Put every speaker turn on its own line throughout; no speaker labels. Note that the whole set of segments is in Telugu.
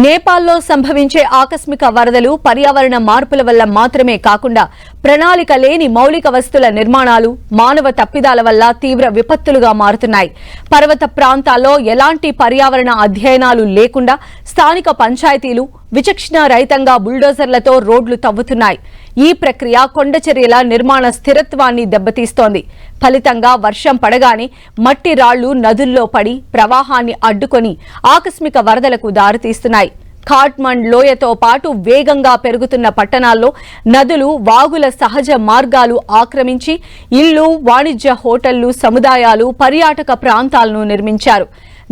నేపాల్లో సంభవించే ఆకస్మిక వరదలు పర్యావరణ మార్పుల వల్ల మాత్రమే కాకుండా ప్రణాళిక లేని మౌలిక వస్తుల నిర్మాణాలు మానవ తప్పిదాల వల్ల తీవ్ర విపత్తులుగా మారుతున్నాయి. పర్వత ప్రాంతాల్లో ఎలాంటి పర్యావరణ అధ్యయనాలు లేకుండా స్థానిక పంచాయతీలు విచక్షణ రహితంగా బుల్డోజర్లతో రోడ్లు తవ్వుతున్నాయి. ఈ ప్రక్రియ కొండచర్యల నిర్మాణ స్థిరత్వాన్ని దెబ్బతీస్తోంది. ఫలితంగా వర్షం పడగానే మట్టి రాళ్లు నదుల్లో పడి ప్రవాహాన్ని అడ్డుకొని ఆకస్మిక వరదలకు దారితీస్తున్నాయి. ఖాట్మండ్ లోయతో పాటు వేగంగా పెరుగుతున్న పట్టణాల్లో నదులు వాగుల సహజ మార్గాలు ఆక్రమించి ఇళ్లు, వాణిజ్య హోటళ్లు, సముదాయాలు, పర్యాటక ప్రాంతాలను నిర్మించారు.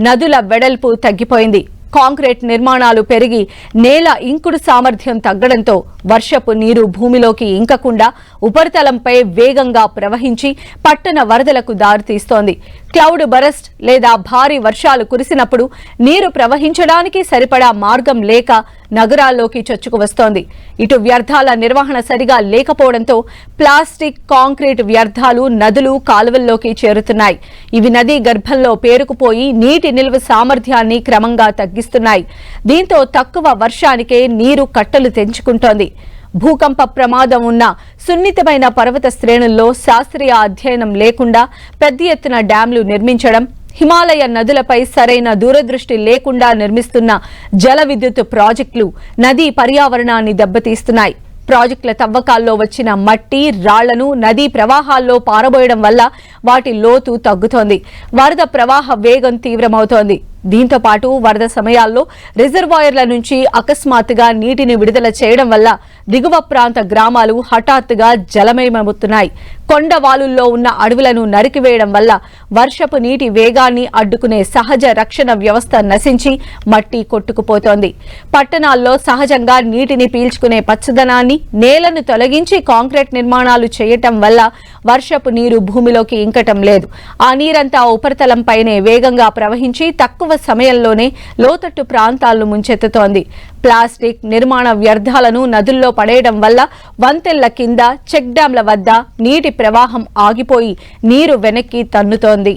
నదుల వెడల్పు తగ్గిపోయింది. కాంక్రీట్ నిర్మాణాలు పెరిగి నేల ఇంకుడు సామర్థ్యం తగ్గడంతో వర్షపు నీరు భూమిలోకి ఇంకకుండా ఉపరితలంపై వేగంగా ప్రవహించి పట్టణ వరదలకు దారితీస్తోంది. క్లౌడ్ బరస్ట్ లేదా భారీ వర్షాలు కురిసినప్పుడు నీరు ప్రవహించడానికి సరిపడా మార్గం లేక నగరాల్లోకి చొచ్చుకు వస్తోంది. ఇటు వ్యర్థాల నిర్వహణ సరిగా లేకపోవడంతో ప్లాస్టిక్, కాంక్రీట్ వ్యర్థాలు నదులు, కాలువల్లోకి చేరుతున్నాయి. ఇవి నదీ గర్భంలో పేరుకుపోయి నీటి నిల్వ సామర్థ్యాన్ని క్రమంగా తగ్గిస్తున్నాయి. దీంతో తక్కువ వర్షానికే నీరు కట్టలు తెంచుకుంటోంది. భూకంప ప్రమాదం ఉన్న సున్నితమైన పర్వత శ్రేణుల్లో శాస్త్రీయ అధ్యయనం లేకుండా పెద్ద ఎత్తున డ్యాంలు నిర్మించడం, హిమాలయ నదులపై సరైన దూరదృష్టి లేకుండా నిర్మిస్తున్న జల విద్యుత్ ప్రాజెక్టులు నదీ పర్యావరణాన్ని దెబ్బతీస్తున్నాయి. ప్రాజెక్టుల తవ్వకాల్లో వచ్చిన మట్టి, రాళ్లను నదీ ప్రవాహాల్లో పారబోయడం వల్ల వాటి లోతు తగ్గుతోంది. వరద ప్రవాహ వేగం తీవ్రమవుతోంది. దీంతో పాటు వరద సమయాల్లో రిజర్వాయర్ల నుంచి అకస్మాత్తుగా నీటిని విడుదల చేయడం వల్ల దిగువ ప్రాంత గ్రామాలు హఠాత్తుగా జలమయమవుతున్నాయి. కొండవాలుల్లో ఉన్న అడవులను నరికివేయడం వల్ల వర్షపు నీటి వేగాన్ని అడ్డుకునే సహజ రక్షణ వ్యవస్థ నశించి మట్టి కొట్టుకుపోతోంది. పట్టణాల్లో సహజంగా నీటిని పీల్చుకునే పచ్చదనాన్ని, నేలను తొలగించి కాంక్రీట్ నిర్మాణాలు చేయటం వల్ల వర్షపు నీరు భూమిలోకి ఇంకటం లేదు. ఆ నీరంతా ఉపరితలంపైనే వేగంగా ప్రవహించి తక్కువ సమయంలోనే లోతట్టు ప్రాంతాలను ముంచెత్తుతోంది. ప్లాస్టిక్, నిర్మాణ వ్యర్థాలను నదుల్లో పడేయడం వల్ల వంతెళ్ల కింద, చెక్ డ్యాంల వద్ద నీటి ప్రవాహం ఆగిపోయి నీరు వెనక్కి తన్నుతోంది.